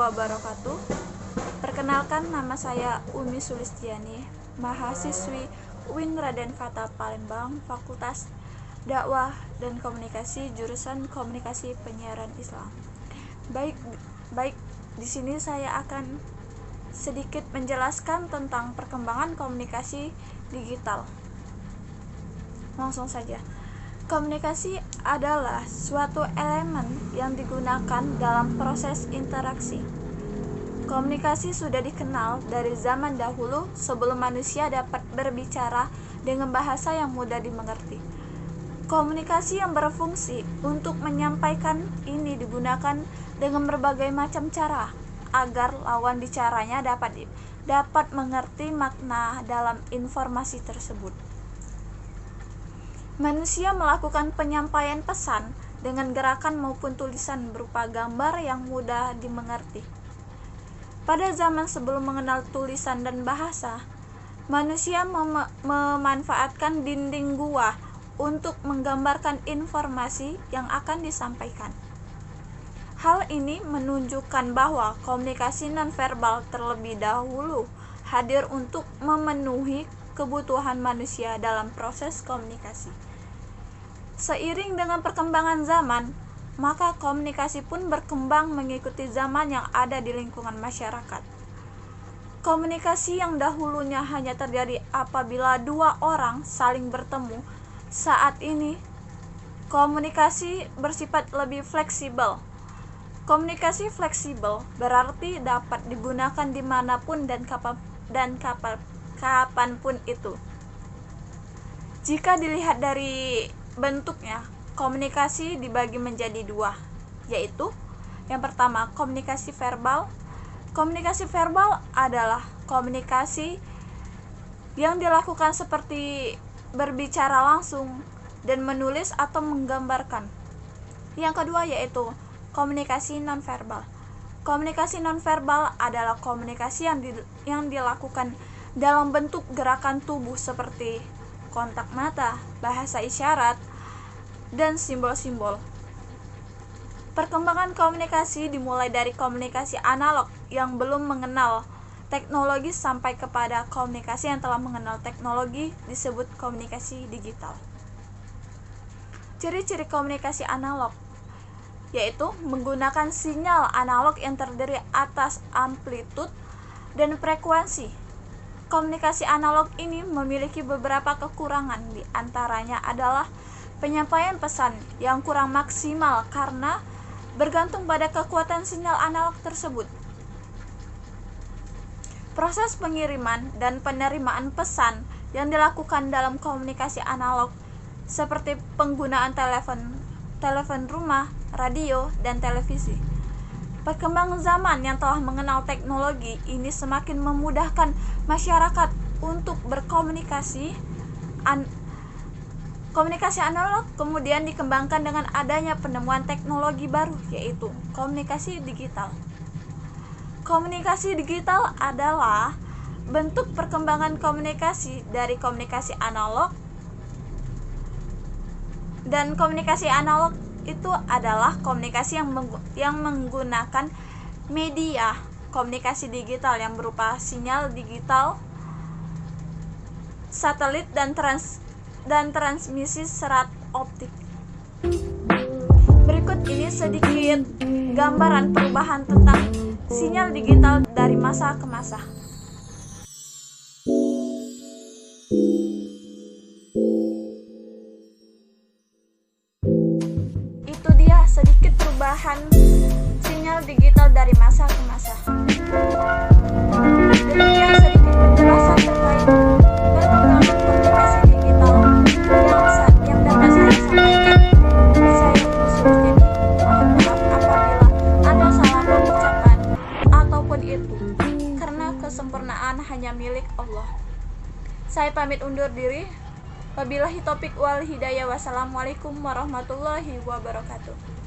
wabarakatuh. Perkenalkan, nama saya Umi Sulistiani, mahasiswi UIN Raden Fata Palembang, Fakultas Dakwah dan Komunikasi, jurusan Komunikasi Penyiaran Islam. Baik, di sini saya akan sedikit menjelaskan tentang perkembangan komunikasi digital. Langsung saja. Komunikasi adalah suatu elemen yang digunakan dalam proses interaksi. Komunikasi sudah dikenal dari zaman dahulu sebelum manusia dapat berbicara dengan bahasa yang mudah dimengerti. Komunikasi yang berfungsi untuk menyampaikan ini digunakan dengan berbagai macam cara agar lawan bicaranya dapat mengerti makna dalam informasi tersebut. Manusia melakukan penyampaian pesan dengan gerakan maupun tulisan berupa gambar yang mudah dimengerti. Pada zaman sebelum mengenal tulisan dan bahasa, manusia memanfaatkan dinding gua untuk menggambarkan informasi yang akan disampaikan. Hal ini menunjukkan bahwa komunikasi nonverbal terlebih dahulu hadir untuk memenuhi kebutuhan manusia dalam proses komunikasi. Seiring dengan perkembangan zaman, maka komunikasi pun berkembang mengikuti zaman yang ada di lingkungan masyarakat. Komunikasi yang dahulunya hanya terjadi apabila dua orang saling bertemu, saat ini komunikasi bersifat lebih fleksibel. Komunikasi fleksibel berarti dapat digunakan dimanapun dan kapanpun itu. Jika dilihat dari bentuknya, komunikasi dibagi menjadi dua, yaitu yang pertama komunikasi verbal. Komunikasi verbal adalah komunikasi yang dilakukan seperti berbicara langsung dan menulis atau menggambarkan. Yang kedua yaitu komunikasi nonverbal. Komunikasi nonverbal adalah komunikasi yang dilakukan dalam bentuk gerakan tubuh seperti kontak mata, bahasa isyarat, dan simbol-simbol. Perkembangan komunikasi dimulai dari komunikasi analog yang belum mengenal teknologi sampai kepada komunikasi yang telah mengenal teknologi disebut komunikasi digital. Ciri-ciri komunikasi analog yaitu menggunakan sinyal analog yang terdiri atas amplitude dan frekuensi. Komunikasi analog ini memiliki beberapa kekurangan, di antaranya adalah penyampaian pesan yang kurang maksimal karena bergantung pada kekuatan sinyal analog tersebut. Proses pengiriman dan penerimaan pesan yang dilakukan dalam komunikasi analog seperti penggunaan telepon rumah, radio, dan televisi. Perkembangan zaman yang telah mengenal teknologi ini semakin memudahkan masyarakat untuk berkomunikasi. Komunikasi analog kemudian dikembangkan dengan adanya penemuan teknologi baru, yaitu komunikasi digital. Komunikasi digital adalah bentuk perkembangan komunikasi dari komunikasi analog, dan komunikasi analog itu adalah komunikasi yang menggunakan media komunikasi digital yang berupa sinyal digital, satelit, dan transmisi serat optik. Berikut ini sedikit gambaran perubahan tentang sinyal digital dari masa ke masa. Itu dia sedikit perubahan sinyal digital dari masa ke masa. Demikian sedikit penjelasan terkait perkembangan komunikasi digital yang dapat saya sampaikan. Saya khusus jadi mohon maaf apabila ada salah pengucapan ataupun itu, karena kesempurnaan hanya milik Allah. Saya pamit undur diri. Wabillahi taufik wal hidayah. Wassalamualaikum warahmatullahi wabarakatuh.